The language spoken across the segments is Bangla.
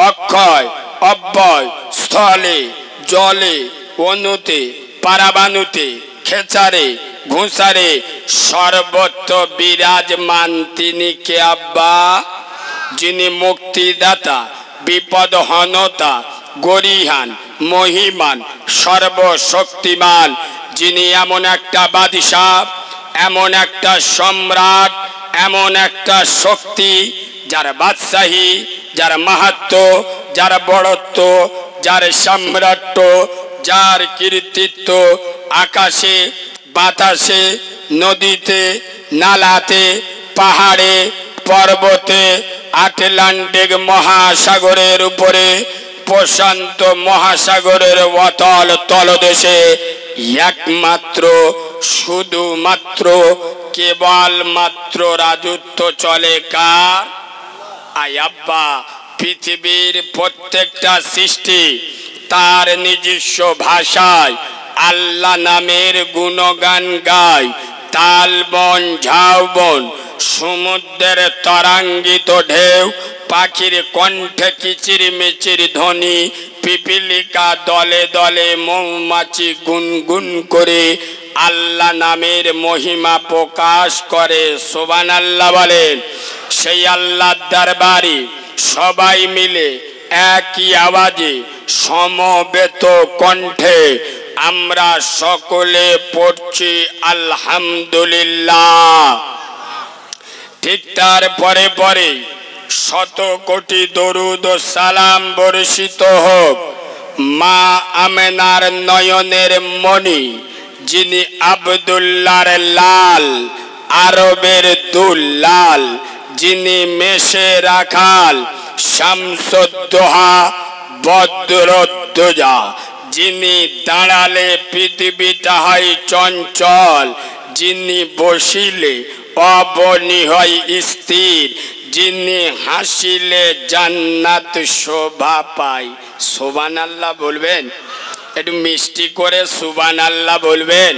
অক্ষয় অব্যয় স্থলে জলে অনুতে পারাবানুতে খেচারে ঘুষারে সর্বত্র বিরাজমান তিনি কে আব্বা? যিনি মুক্তিদাতা, বিপদহনতা, গরিহান, মহিমান, সর্বশক্তিমান, যিনি এমন একটা বাদশাহ, এমন একটা সম্রাট, এমন একটা শক্তি যার বাদশাহী, যার মাহাত্ম্য, যার বড়ত্ব, যার সম্রাট্য, যার কীর্তিত্ব আকাশে বাতাসে নদীতে নালাতে পাহাড়ে পর্বতে আটলান্টিক মহাসাগরের উপরে প্রশান্ত মহাসাগরের অতল তলদেশে একমাত্র শুধুমাত্র কেবলমাত্র রাজত্ব চলে কার? আয় আব্বা, পৃথিবীর প্রত্যেকটা সৃষ্টি তার নিজস্ব ভাষায় আল্লাহ নামের গুণগান গায়। তালবন ঝাউবন, সমুদ্রের তরাঙ্গিত ঢেউ, পাখির কণ্ঠে কিচিরমিচির ধ্বনি, পিপিলিকা দলে দলে, মৌমাছি গুনগুন করে আল্লাহ নামের মহিমা প্রকাশ করে। সুবহানাল্লাহ বলেন। সেই আল্লাহর দরবারে সবাই মিলে একই আওয়াজে সমবেত কণ্ঠে আমরা সকলে পড়ছি আলহামদুলিল্লাহ। ঠিক তার পরে পরে শত কোটি দরুদ ও সালাম বর্ষিত হোক মা আমেনার নয়নের মণি, যিনি আব্দুল্লাহর লাল, আরবের দুল্লাল, যিনি মেষে রাখাল, শামসুদ্দোহা, বদরুদ্দোজা, যিনি দাঁড়ালে পৃথিবীটা হয় চঞ্চল, যিনি বসিলে অবনী হয় স্থির, যিনি হাসিলে জান্নাত শোভা পায়। সুবহানাল্লাহ বলবেন? একটু মিষ্টি করে সুবহানাল্লাহ বলবেন।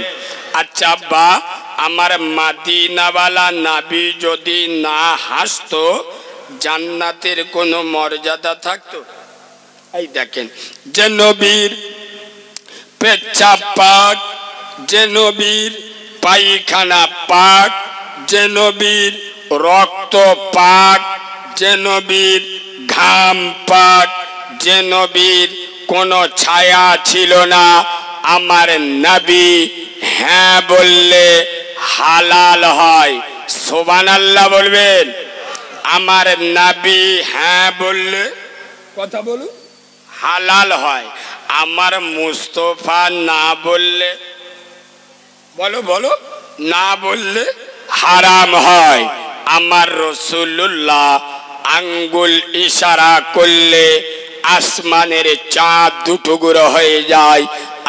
আচ্ছা আব্বা, আমার মাদিনাওয়ালা নাবি যদি না হাসতো জান্নাতের কোনো মর্যাদা থাকতো? এই দেখেন, যে নবীর পেচ্ছাপ পাক, যে নবীর পায়খানা পাক, যে নবীর রক্ত পাক, যে নবীর ঘাম পাক, যে নবীর কোনো ছায়া ছিল না, আমার নবী হ্যাঁ বললে হালাল হয়। সুবহানাল্লাহ বলবেন। আমার নবী হ্যাঁ বললে, কথা বলুন, হালাল হয়। আমার মুস্তফা না বললে, বলো বলো, না বললে হারাম হয়। আমার রাসূলুল্লাহ আঙ্গুল ইশারা করলে আসমানের চাঁদ দুটুকরো হয়ে যায়।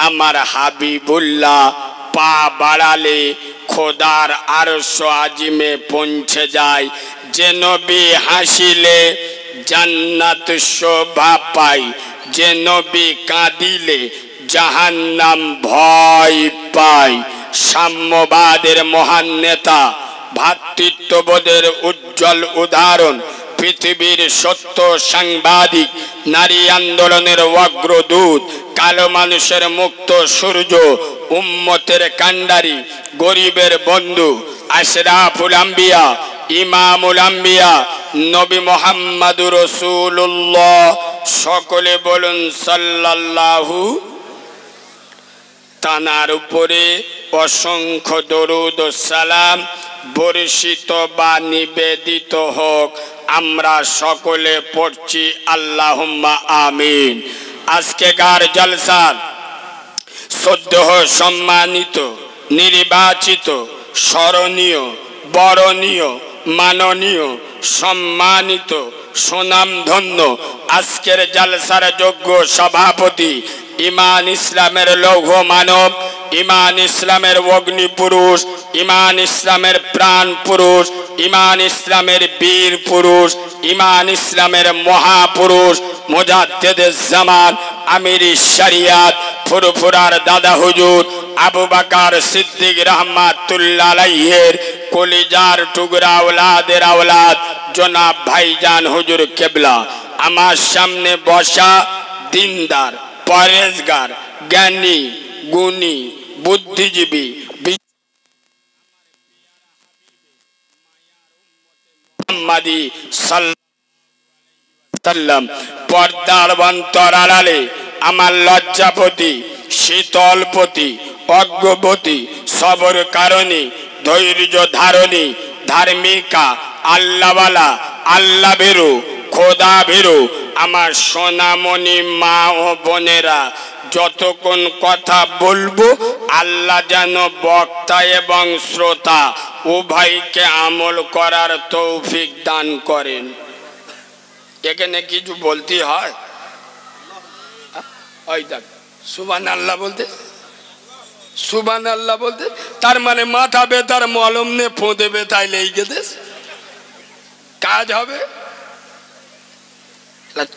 আমার হাবিবুল্লাহ পা বাড়ালে খোদার আরশ আজিমে পৌঁছে যায়। যে নবী হাসিলে জান্নাত শোভা পায়, যে নবী কাঁদিলে জাহান্নাম ভয় পায়। সাম্যবাদের মহান নেতা, ভ্রাতৃত্ববোধের উজ্জ্বল উদাহরণ, পৃথিবীর সত্য সাংবাদিক, নারী আন্দোলনের অগ্রদূত, কালো মানুষের মুক্ত সূর্য, উম্মতের কান্ডারি, গরিবের বন্ধু, আশরাফুল আম্বিয়া, ইমামুল আম্বিয়া, নবী মুহাম্মদুর রাসূলুল্লাহ। সকলে বলুন সাল্লাল্লাহু। তানার উপরে অসংখ্য দরুদ ও সালাম বর্ষিত বা নিবেদিত হোক। আমরা সকলে পড়ছি আল্লাহুম্মা আমিন। আজকেকার জলসার শ্রদ্ধেয় সম্মানিত, নির্বাচিত, স্মরণীয়, বরণীয়, মাননীয়, সম্মানিত, সুনামধন্য আজকের জলসার যোগ্য সভাপতি, ইমান ইসলামের লৌহ মানব, ইমান ইসলামের অগ্নি পুরুষ, ইমান ইসলামের প্রাণ পুরুষ, ইমান ইসলামের বীর পুরুষ, ইমান ইসলামের মহাপুরুষ, মুজাদ্দিদুজ জামান, আমির শরিয়াত, ফুরফুরার দাদা হুজুর আবু বকর সিদ্দিক রহমাতুল্লাহ আলাইহির কলিজার টুকরা আওলাদের আওলাদ জনাব ভাইজান হুজুর কেবলা আমার সামনে বসা দিনদার পরেজগার জ্ঞানী গুণী বুদ্ধিজীবী মুহাম্মাদি সাল্লাল্লাহু পর্দার অন্তর আড়ালে আমার লজ্জাপতি শীতলপতি অজ্ঞপতি সবর কারণী ধৈর্য ধারণী ধার্মিকা আল্লাহওয়ালা আল্লাহ বেরো খোদা বেরো আমার সোনামণি মা ও বোনেরা যতক্ষণ কথা বলবো আল্লাহ যেন বক্তা এবং শ্রোতা উভয়কে আমল করার তৌফিক দান করেন। এখানে কিছু বলতে হয়? ওই দেখ সুবহানাল্লাহ বলতে, সুবহানাল্লাহ বলতে তার মানে মাথা বেতার মলম নে ফোঁদে বেতায় লেগে দেশ কাজ হবে।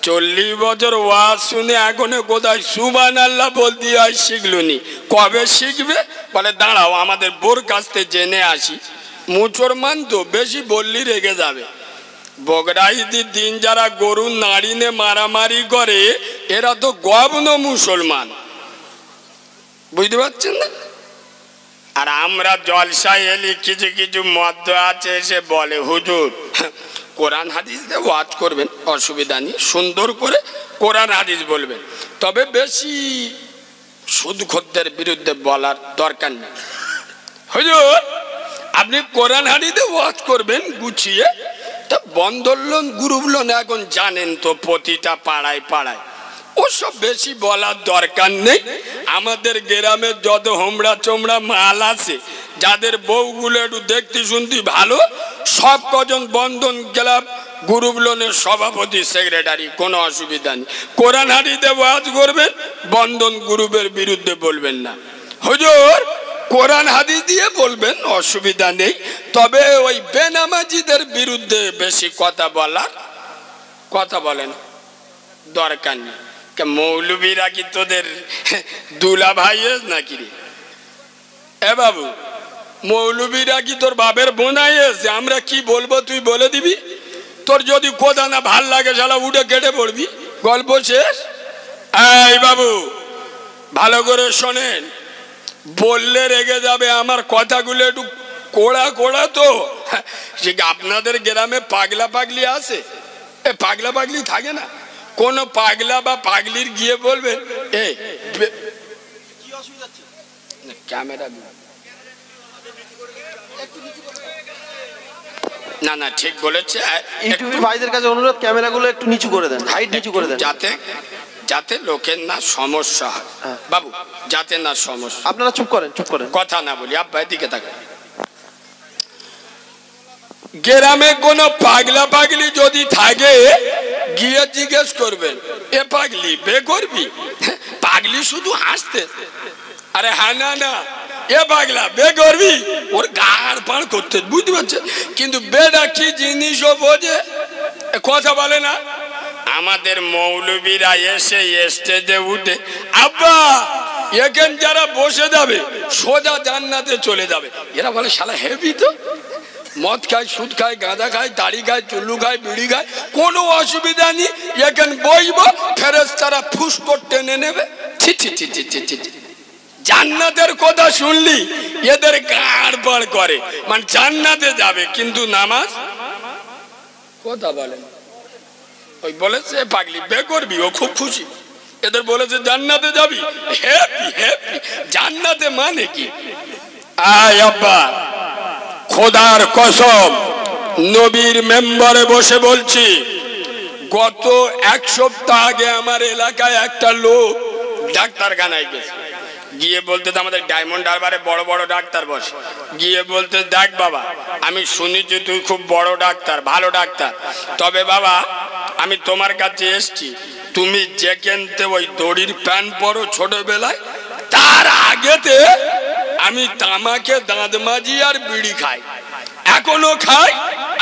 40 বছর ওয়াজ শুনে এখনো কোথায় সুবহানাল্লাহ বলতে হয় শিখলুনি, কবে শিখবে? বলে দাঁড়াও আমাদের বোর কাছ থেকে জেনে আসি। মুসলমান তো বেশি বললি রেগে যাবে। বগরা ঈদের দিন যারা গরু নাড়িনে মারামারি করে এরা তো গবন মুসলমান, বুঝতে পারছেন না? আর আমরা জলসায় এলি কিছু কিছু মদ্য আছে এসে বলে হুজুর কোরআন হাদিস দিয়ে ওয়াজ করবেন, অসুবিধা নেই, সুন্দর করে কোরআন হাদিস বলবেন, তবে বেশি সুদখোরদের বিরুদ্ধে বলার দরকার নেই। হুজুর আপনি কোরআন হাদিসে ওয়াজ করবেন গুছিয়ে, তা বন্ধন লোন গ্রুপ লোন এখন জানেন তো প্রতিটা পাড়ায় পাড়ায়, ওসব বেশি বলার দরকার নেই। আমাদের গ্রামে যত হোমড়া চোমড়া মাল আছে যাদের বউগুলো একটু দেখতে শুনতে ভালো, সব কজন বন্ধন ক্লাব গ্রুপ লোনের সভাপতি সেক্রেটারি, কোনো অসুবিধা নেই। কোরআন হাদিসে ওয়াজ করবেন, বন্ধন গ্রুপের বিরুদ্ধে বলবেন না। হুজুর কোরআন হাদিস দিয়ে বলবেন, অসুবিধা নেই, তবে ওই বেনামাজিদের বিরুদ্ধে বেশি কথা বলেন দরকার নেই। মৌলবীরা কি তোদের দুলা ভাই নাকি রে? এ বাবু মৌলবীরা কি তোর বাপের বোনাই এসে? আমরা কি বলবো তুই বলে দিবি, তোর যদি কোথা না ভাল লাগে শালা উঠে কেটে পড়বি, গল্প শেষ। এই বাবু ভালো করে শোনেন, বললে রেগে যাবে, আমার কথাগুলো একটু কোড়া কোড়া তো। আপনাদের গ্রামে পাগলা পাগলি আছে? এ পাগলা পাগলি থাকে না? কোন পাগলা বা পাগলির গিয়ে বলবেন এই ক্যামেরা না না ঠিক বলেছে। ইউটিউব ভাইদের কাছে অনুরোধ ক্যামেরাগুলো একটু নিচু করে দেন, হাইট নিচু করে দেন, যাতে লোকের না সমস্যা হয়। বাবু যাতে না সমস্যা। আপনারা চুপ করেন, চুপ করেন, কথা না বলি। আব্বা দিকে তাকান। গ্রামে কোন পাগলা পাগলি যদি থাকে গিয়ে জিজ্ঞেস করবেন এ পাগলি বে করবি? পাগলি শুধু হাসতে, আরে হ্যাঁ না না এ পাগলা বে করবি, ওর গাড় পাড় করতে, বুঝতে পারছেন? কিন্তু বেটা কি জিনিসও বোঝে, কথা বলে না। আমাদের মৌলবীরা এসে স্টেজে উঠে আব্বা এখান যারা বসে যাবে সোজা জান্নাতে চলে যাবে। এরা বলে শালা হেভি তো, মদ খায়, সুদ খায়, গাঁজা খায়, দাড়ি খায়, চুল্লু খায়, বিড়ি খায়, কোনো অসুবিধা নেই, এখানে বইব ফেরেশতারা ফুস করে টেনে নেবে। ছি ছি ছি ছি ছি ছি। জান্নাতের কথা শুনলি এদের গাড় বাড় করে, মানে জান্নাতে যাবে কিন্তু নামাজ কথা বলেন। ওই বলেছে পাগলি বে করবি, ও খুব খুশি। এদের বলেছে জান্নাতে যাবি, হ্যাপি হ্যাপি। জান্নাতে মানে কি? আয় আব্বা খোদার কসম নবীর মেম্বারে বসে বলছি, গত 1 সপ্তাহ আগে আমার এলাকায় একটা লোক ডাক্তারখানায় গেছে, গিয়ে বলতে আমাদের ডায়মন্ড হারবারে বড় বড় ডাক্তার বসে, গিয়ে বলতে দেখ বাবা আমি শুনেছি তুই খুব বড় ডাক্তার, ভালো ডাক্তার, তবে বাবা আমি তোমার কাছে এসছি, তুমি যেখানতে ওই দড়ির প্যান পরো ছোটবেলায়, তার আগেতে আমি তামাকে দাঁত মাজি আর বিড়ি খাই, এখনো খাই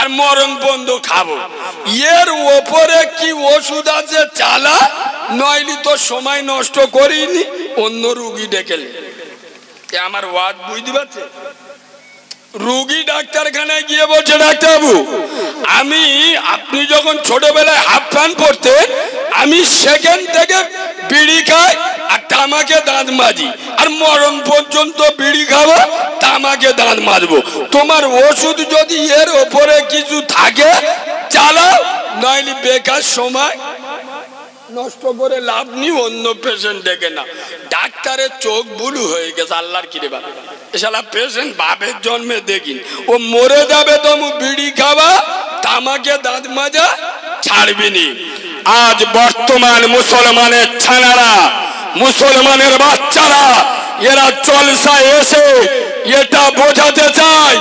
আর মরণ বন্ধ খাবো। এর ওপরে কি ওষুধ আছে চালা, নইলে তো সময় নষ্ট করিনি, অন্য রুগী ডেকেলে। আমার ওয়াজ বুঝতে পারছে? রুগী ডাক্তারখানায় গিয়ে বলছে, ডাক্তারবাবু আপনি যখন ছোটবেলায় হাফ প্যান্ট পরতেন, আমি সেখান থেকে বিড়ি খাই আর তামাকে দাঁত মাজি, আর মরণ পর্যন্ত বিড়ি খাবো, তামাকে দাঁত মাজবো। তোমার ওষুধ যদি এর ওপরে কিছু থাকে চালাও, নইলে বেকার সময় নষ্ট করে লাভ নেই, অন্য পেশেন্ট ডেকে না। ডাক্তারের চোখ বুলু হয়ে গেছে, আল্লাহর কি রে বাবা, এসালা পেশেন্ট বাপের জন্মে দেখি ও মরে যাবে, তুমি বিড়ি খাবা, তামাকে দাঁত মাজা ছাড়বিনি। আজ বর্তমান মুসলমানের ছানারা, মুসলমানের বাচ্চারা, এরা জলসায় এসে এটা বোঝাতে চায়,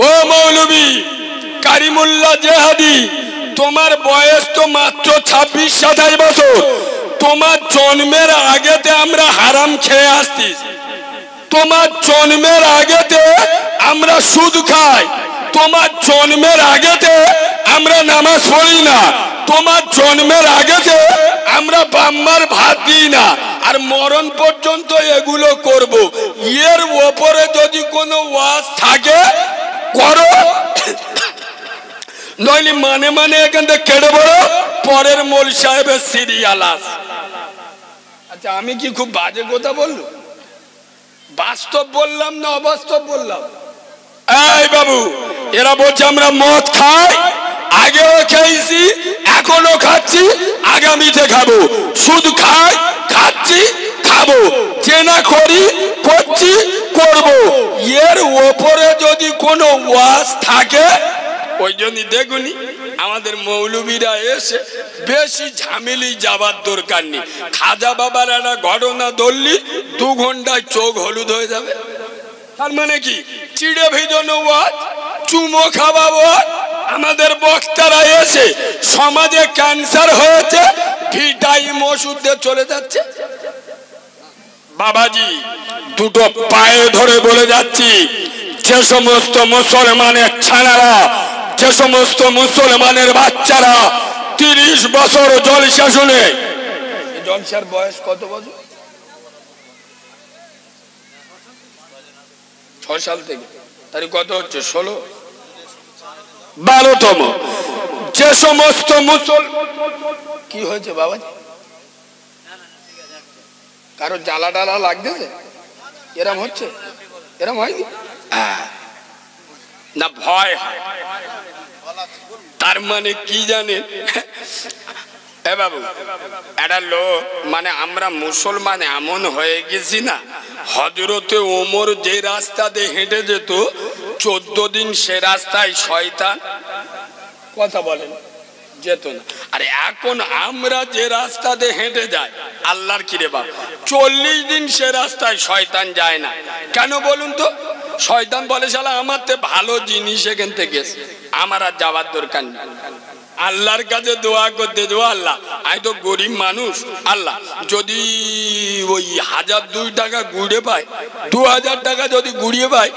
ও মৌলবী কারিমুল্লাহ জেহাদি, তোমার বয়স তো মাত্র 26-27 বছর, তোমার জন্মের আগেতে আমরা হারাম খেয়ে আসছি, তোমার জন্মের আগেতে আমরা সুদ খাই, তোমার জন্মের আগেতে আমরা নামাজ পড়ি না, তোমার জন্মের আগেতে আমরা বাম্মার ভাত দিই না, আর মরণ পর্যন্ত এগুলো করব। এর ওপরে যদি কোনো ওয়াজ থাকে করো, নইলে মানে এখান থেকে কেটে বড় পরের মোল সাহেবের সিরিয়াল আছে। আচ্ছা, আমি কি খুব বাজে কথা বললো? বাস্তব বললাম না অবাস্তব বললাম? এই বাবু, এরা বলছে আমরা মদ খাই, আগেও খেয়েছি, এখনো খাচ্ছি, আগামীতে খাবো, সুদ খাই, খাচ্ছি, খাবো, চেনা করি, করছি, করব। এর ওপরে যদি কোনো ওয়াজ থাকে, ওই জন্যই দেখুনি আমাদের মৌলবীরা এসে বেশি ঝামেলি যাবার দরকার নেই। খাজা বাবার একটা ঘটনা ধরলি 2 ঘন্টায় চোখ হলুদ হয়ে যাবে। তার মানে কি? চিড়ে ভিজানো ওয়াজ, চুমো খাওয়া ওয়াজ। আমাদের বক্তারা এসে সমাজে ক্যান্সার হয়েছে, ভিটামিন ওষুধ দিয়ে চলে যাচ্ছে। বাবাজি, দুটো পায়ে ধরে বলে যাচ্ছি, যে সমস্ত মুসলমানের ছানারা, যে সমস্ত মুসলমানের বাচ্চারা 30 বছর জলসা শুনে, জলসার বয়স কত বছর? 6 সাল থেকে, তার কত হচ্ছে? 16, 12তম। যে সমস্ত কি হয়েছে বাবা? কারো জ্বালা ডালা লাগতেছে? এরম হচ্ছে? এরম হয়নি না? ভয়। তার মানে কি জানেন এ বাবু, একটা লোক, মানে আমরা মুসলমান এমন হয়ে গেছি না, হযরতে ওমর যে রাস্তা দিয়ে হেঁটে যেত 14 দিন সে রাস্তায় শয়তান, কথা বলেন, যেত না। আর এখন আমরা যে রাস্তা দিয়ে হেঁটে যাই, আল্লাহর কি রে বাবা, 40 দিন সে রাস্তায় শয়তান যায় না। কেন বলুন তো? শয়তান বলে শালা আমার তে ভালো জিনিস এখান থেকে, আমার আর যাওয়ার দরকার নেই। আল্লাহর কাছে দোয়া করতে দেবো, আল্লাহ আমি তো গরিব মানুষ, আল্লাহ যদি ওই 1002 টাকা গুড়ে পাই, 2000 টাকা যদি গুড়িয়ে পাই,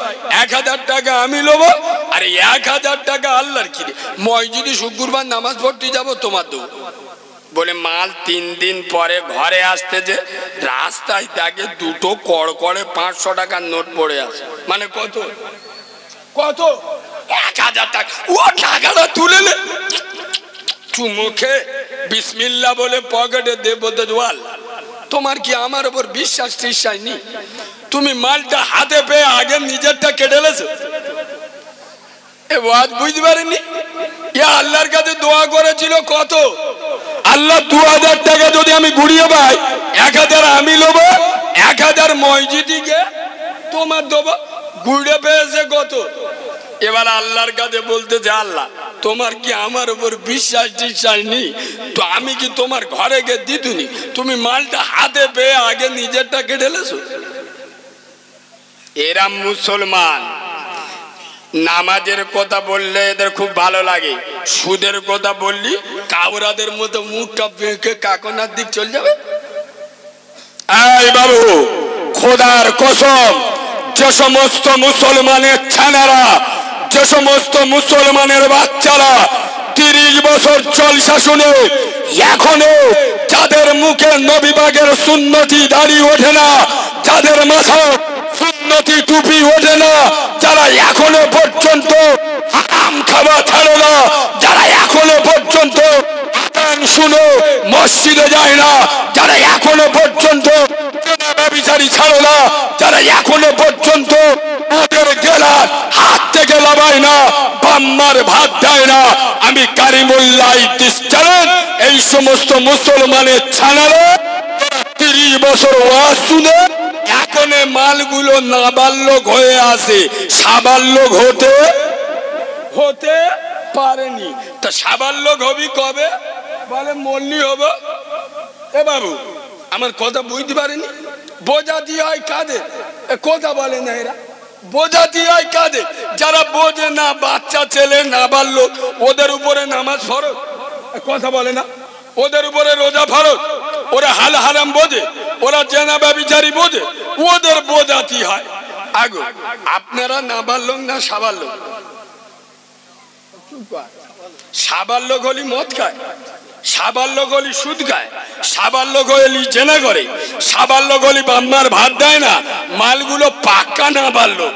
1000 টাকা আমি নেবো, আর 1000 টাকা আল্লাহর কি রে, মসজিদে শুক্রবার নামাজ পড়তে যাবো, তোমার দেবো। বলে মাল 3 দিন পরে ঘরে আসতে যে রাস্তায় দেখে দুটো কড়কড়ে 500 টাকার নোট পড়ে আছে। মানে কত? 1000 টাকা। ও টাকাটা তুলে নে, চুমুখে বিসমিল্লাহ বলে পকেটে দেব। আল্লাহ, তোমার কি আমার উপর বিশ্বাস টিশ্বাস নেই? তুমি মালটা হাতে পেয়ে আগে নিজেরটা কেটে লেছো। এ ওয়াজ বুঝতে পারেনি? আল্লাহর কাছে দোয়া করেছিল কত? আল্লাহ 2000 টাকা যদি আমি গুড়িয়ে পাই, 1000 আমি নেবো, 1000 মসজিদে তোমার দেবো। গুড়ে পেয়েছে কত? এবার আল্লাহর কাছে বলতেছে, আল্লাহ তোমার কি আমার উপর বিশ্বাস টিশ্বাস নেই? তো আমি কি তোমার ঘরে গিয়ে দিতুনি? তুমি মালটা হাতে পেয়ে আগে নিজেরটা কেটে লেছো। এরা মুসলমান। নামাজের কথা বললে এদের খুব ভালো লাগে, সুদের কথা বললি কাউরাদের মতো মুখটা বেঁকে কাকনার দিক চলে যাবে। এই বাবু, খোদার কসম, যে সমস্ত মুসলমানের ছানারা, যে সমস্ত মুসলমানের বাচ্চারা 30 বছর জলসা শুনে এখনো যাদের মুখে নবী পাকের সুন্নতি দাড়ি ওঠে না, যাদের মাথায় সুন্নতি টুপি ওঠে না, যারা এখনো পর্যন্ত হারাম খাওয়া ছাড়ে না, যারা এখনো পর্যন্ত আযান শুনে মসজিদে যায় না, যারা এখনো পর্যন্ত ব্যভিচারী ছাড়ে না, যারা এখনো পর্যন্ত ওদের গেলার হাত থেকে লাভায় না, বাম্মার ভাত দেয় না, আমি কারিমুল্লাহ চ্যালেঞ্জ এই সমস্ত মুসলমানের ছানারে 30 বছর ওয়াজ শুনে এখন মালগুলো নাবালক হয়ে আসে, সাবালক হতে পারেনি। তা সাবালক হবি কবে? বলে মল্লি হব। এ বাবু আমার কথা বুঝতে পারেনি? বোঝা দিয়ে হয় কাদের? কথা বলে না এরা, বোঝা দিয়ে হয় কাদের? যারা বোঝে না, বাচ্চা ছেলে নাবালক, ওদের উপরে নামাজ ফরজ, কথা বলে না, ওদের উপরে রোজা ফরজ, ওরা হাল হারাম বোঝে, ওরা জেনা ব্যভিচারী বোঝে, ওদের বোঝাতি হয়। আগো আপনারা নাবালক না সাবালক? সাবালক হলি মদ খায়, সাবালক হলি সুদ খায়, সাবালক হলি জেনা করে, সাবালক হলি বাম্মার ভাত দেয় না, মালগুলো পাক্কা নাবালক,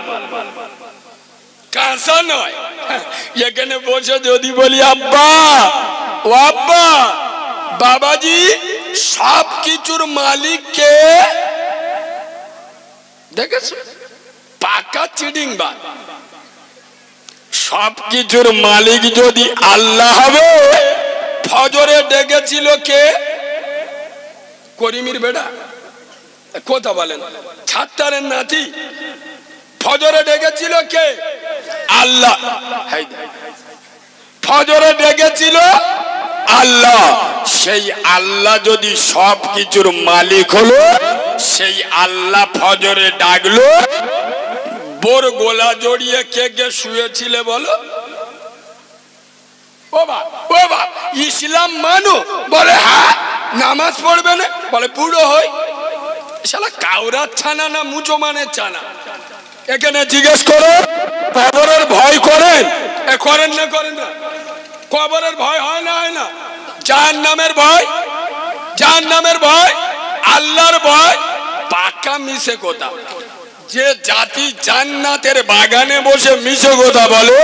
কাঁচা নয়। এখানে বসে যদি বলি আব্বা ও আব্বা, বাবাজি সব কিছুর মালিক কে? দেখেছো পাকা চিডিং বা। সব কিছুর মালিক যদি আল্লাহ হবে, ফজরে ডেকেছিল কে? করিমের বেটা, কথা বলেন, ছাত্তারের নাতি। ফজরে ডেকেছিল কে? আল্লাহ। ফজরে ডেকেছিল আল্লাহ। সেই আল্লাহ যদি সব কিছুর মালিক হলো, সেই আল্লাহ ফজরে ডাকলো, বোর গোলা জড়িয়ে কে কে শুয়েছিলে বলো? ও বাবা ইসলাম মানো? বলে হ্যাঁ। নামাজ পড়বে না? বলে বুড়ো হই। শালা কাউরার ছানা না মুসলমানের ছানা? এখানে জিজ্ঞেস করো, কবরের ভয় করেন? করেন না করেন না? কবরের ভয় হয় না হয় না? জাহান্নামের ভয়, জাহান্নামের ভয়, আল্লাহর ভয় পাকা মিশে কথা। যে জাতি জান্নাতের বাগানে বসে মিশে কথা বলে,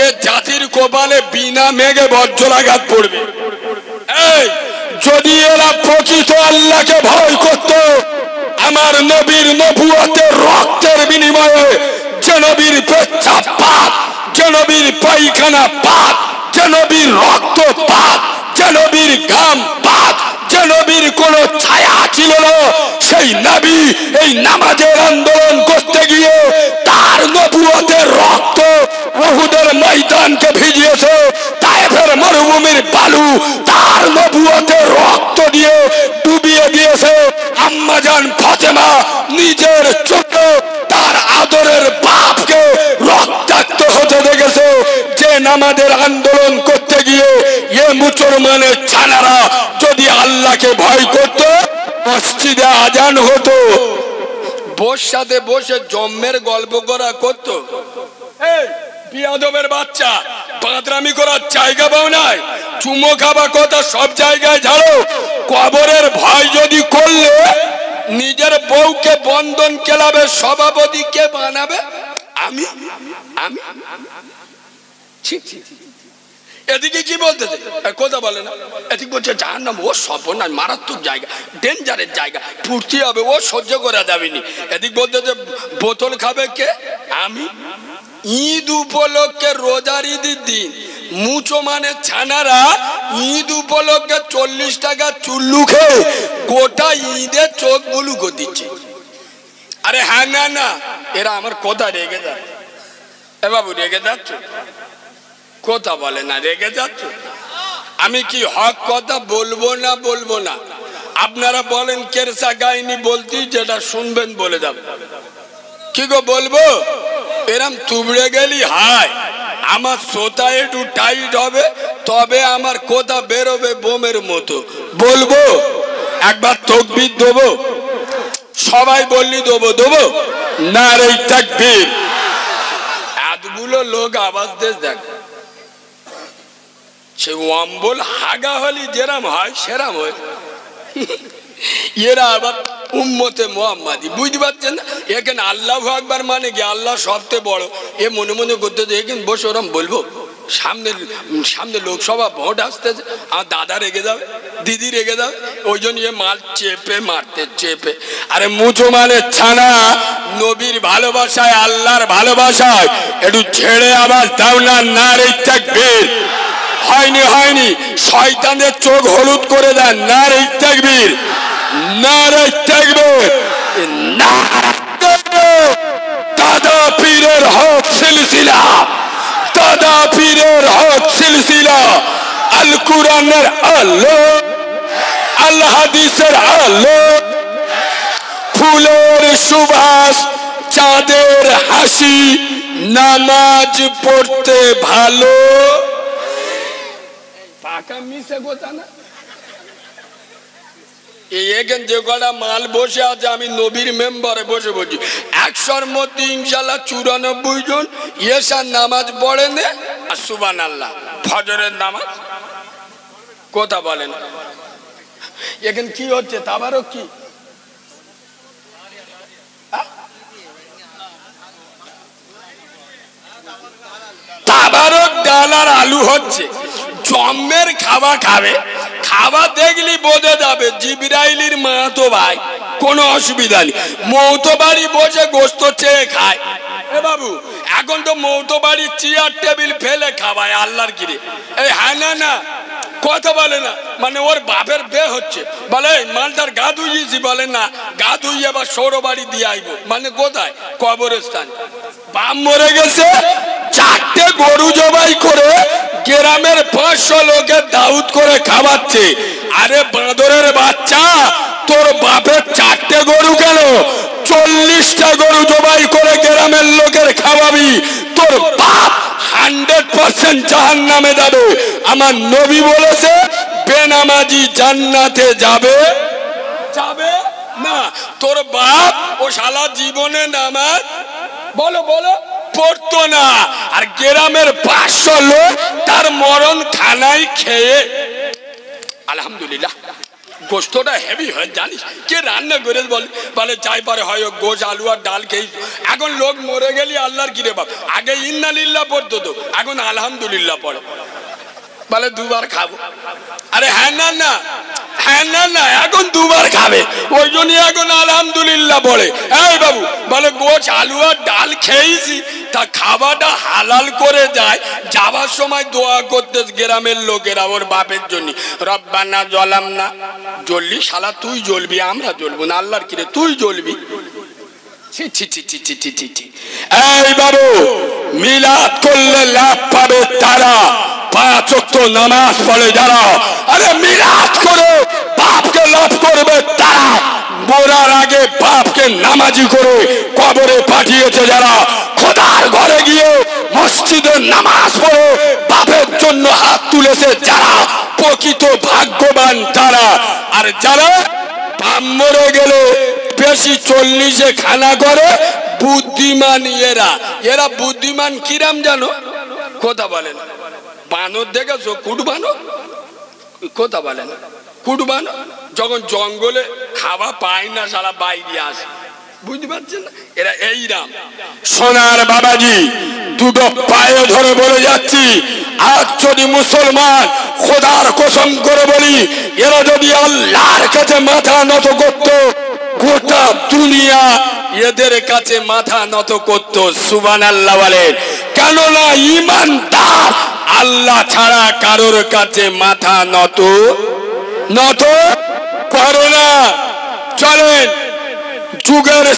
এ জাতির কপালে বিনা মেঘে বজ্রাঘাত পড়বে। এই যদি এরা প্রকৃত আল্লাহকে ভয় করত, আমার নবীর নবুয়তের রক্তের বিনিময়ে যে নবীর পেচ্ছাপ পাপ, যে নবীর পায়খানা পাপ, যে নবীর রক্ত পাপ, যে নবীর ঘাম পাপ, যে নবীর কোন ছায়া ছিল না, সেই নবী এই নামাজের আন্দোলন করতে গিয়ে তার নবুয়তের রক্ত উহুদের ময়দানকে ভিজিয়েছে, তায়েফের মরুভূমির বালু তার নবুয়তের রক্ত দিয়ে ডুবিয়ে দিয়েছে। আম্মাজান ফাতেমা নিজের চোখে তার আদরের বাপকে রক্তাক্ত হতে দেখেছে। যে নামাজের আন্দোলন করতে গিয়ে এ মুসলমানের ছানারা যদি আল্লাহকে ভয় করত, মসজিদে আজান হতো, বসাতে বসে জম্মের গল্প করা করতো। এই বিয়াদবের বাচ্চা, পাঁদরামি করার জায়গা পাও নাই, চুমো খাবা কথা সব জায়গায় ঝাড়ো। কবরের ভয় যদি করলে নিজের বউকে বন্ধন ক্লাবের সভাপতি কে বানাবে? আমি আমি এদিকে কি বলতেছে? কথা বলে না। এদিকে বলছে জাহান্নাম, ও সর্বনাশ, মারাত্মক জায়গা, ডেঞ্জারের জায়গা, ফুর্তি হবে, ও সহ্য করা যাবেনি। এদিক বলতেছে বোতল খাবে কে? আমি। ঈদ উপলক্ষে, রোজার ঈদের দিন মুসলমানের ছানারা ঈদ উপলক্ষে 40 টাকা চুল্লু খেয়ে গোটা ঈদের চোখ বুলু করে দিচ্ছে। আরে হ্যাঁ না না, এরা আমার কথা রেগে যায়। এ বাবু রেগে যাচ্ছ? কথা বলে না, রেগে যাচ্ছ? আমি কি হক কথা বলবো না বলবো না? আপনারা বলেন কেরসা গাইনি বলতি, যেটা শুনবেন বলে যাব। কি গো বলবো? এরম তুবড়ে গেলি হায়, আমার শ্রোতা একটু টাইট হবে, তবে আমার কথা বেরোবে বোমের মতো। বলবো একবার তকবীর দেবো, সবাই বললি দেবো দেবো না রে তাকবীর। এতগুলো লোক আওয়াজ দেশ দেখ, সে অম্বল হাগা হলি যেরাম হয় সেরাম হয়। এরা আবার উম্মতে মুহাম্মাদি, বুঝতে পারছেন না? এখানে আল্লাহু আকবার মানে কি আল্লাহ সবচেয়ে বড়, এ মনে মনে করতে এখানে বসে ওরম বলবো। সামনে লোকসভা ভোট আসতেছে, আমার দাদা রেগে যাবে, দিদি রেগে যাবে, ওই জন্য এ মাল চেপে মারতে চেপে। আরে মুসলমানের ছানা নবীর ভালোবাসায়, আল্লাহর ভালোবাসায় একটু ছেড়ে আবার দাও না, নারে তাকবীর। হয়নি শয়তানের চোখ হলুদ করে দেন, নারে তাকবীর, নারে তাকবীর, দাদা পীরের হক সিলসিলা, দাদা পীরের হক সিলসিলা, আল কুরআনের আলো, আল হাদিসের আলো, ফুলের সুবাস, চাঁদের হাসি, নামাজ পড়তে ভালো। পাকা মিশে কথা না, এখানে যে কটা মাল বসে আছে আমি নবীর মেম্বারে বসে বলছি, 100-র মধ্যে ইনশাল্লাহ 94 জন এশার নামাজ পড়ে নে আর সুবহানাল্লাহ ফজরের নামাজ কথা বলেন। এখানে কি হচ্ছে? তাবারক কি তাবারক ডাল আর আলু হচ্ছে। জম্মের খাওয়া খাবে, খাওয়া দেখলি বোঝা যাবে জিবরাইলের মা তো ভাই, কোনো অসুবিধা নেই। মৌতো বাড়ি বসে গোস্ত চেয়ে খায়। এ বাবু, এখন তো মৌতো বাড়ির চেয়ার টেবিল ফেলে খাওয়ায় আল্লাহর কিরে। এই হ্যাঁ না কথা বলে না, মানে ওর বাপের বে হচ্ছে, বলে মালটার গা ধুইয়েছি, বলে না গা ধুইয়ে আবার সৌর বাড়ি দিয়ে আইবো, মানে কোথায়? কবরস্থান। বাপ মরে গেছে, 4টে গরু জবাই করে গ্রামের 500 লোকের দাউদ করে খাওয়াচ্ছে। আরে বাঁদরের বাচ্চা, তোর বাপের 4টে গরু কেন? 40টা গরু জবাই করে গ্রামের লোকের খাওয়াবি, তোর বাপ 100% জাহান্নামে যাবে। আমার নবী বলেছে বেনামাজি জান্নাতে যাবে না। তোর বাপ ও শালা জীবনে নামাজ বলো পড়তো না, আর গ্রামের 500 লোক তার মরণ খানায় খেয়ে আলহামদুলিল্লাহ। গোস্তটা হেভি হয় জানিস, কে রান্না করে বলে যাই পারে হয় গোশ আলু আর ডাল খেয়ে। এখন লোক মরে গেলি আল্লাহর কিরে বাপ, আগে ইন্নালিল্লাহ পড়তো তো, এখন আলহামদুলিল্লাহ পড়ে, বলে 2বার খাবো। আরে হ্যাঁ না এখন 2বার খাবে, ওই জন্য এখন আলহামদুলিল্লাহ পড়ে। এই বাবু বলে গোশ আলু আর ডাল খেয়েছি, তা খাওয়াটা হালাল করে যায়। যাবার সময় দোয়া করতে গ্রামের লোকেরা ওর বাপের জন্য, রব্বানা জ্বলামনা। জ্বললি শালা তুই জ্বলবি, আমরা জ্বলবো না, আল্লাহর কিরে তুই জ্বলবি। এই বাবু, মিলাদ করলে লাভ পাবে তারা, 5 ওয়াক্ত নামাজ পড়ে যারা। আরে মিলাদ করে বাপকে লাভ করবে তারা, মরার আগে বাপকে নামাজি করে কবরে পাঠিয়েছে যারা, খোদার ঘরে গিয়ে মসজিদে নামাজ পড়ে বাপের জন্য হাত তুলেছে যারা, প্রকৃত ভাগ্যবান তারা। আর যারা বাপ মরে গেলে বেশি 40-এ খানা করে, বুদ্ধিমান এরা বুদ্ধিমান কিরাম জানো? কথা বলেন, বানর দেখেছো? কুটবানো কথা বলেন, কুটবানো যখন জঙ্গলে খাওয়া পায় না সারা বাইরে আসে, বুঝতে পারছেন না? এরা এইরাম। সোনার বাবাজি, 2টো পায়ে ধরে বলে যাচ্ছি, আজ যদি মুসলমান, খোদার কসম করে বলি, এরা যদি আল্লাহর কাছে মাথা নত করত, গোটা দুনিয়া এদের কাছে মাথা নত করত। সুবহানাল্লাহ বলেন। কেননা ঈমানদার আল্লাহ ছাড়া কারোর কাছে মাথা নত করে না। চলেন যুগের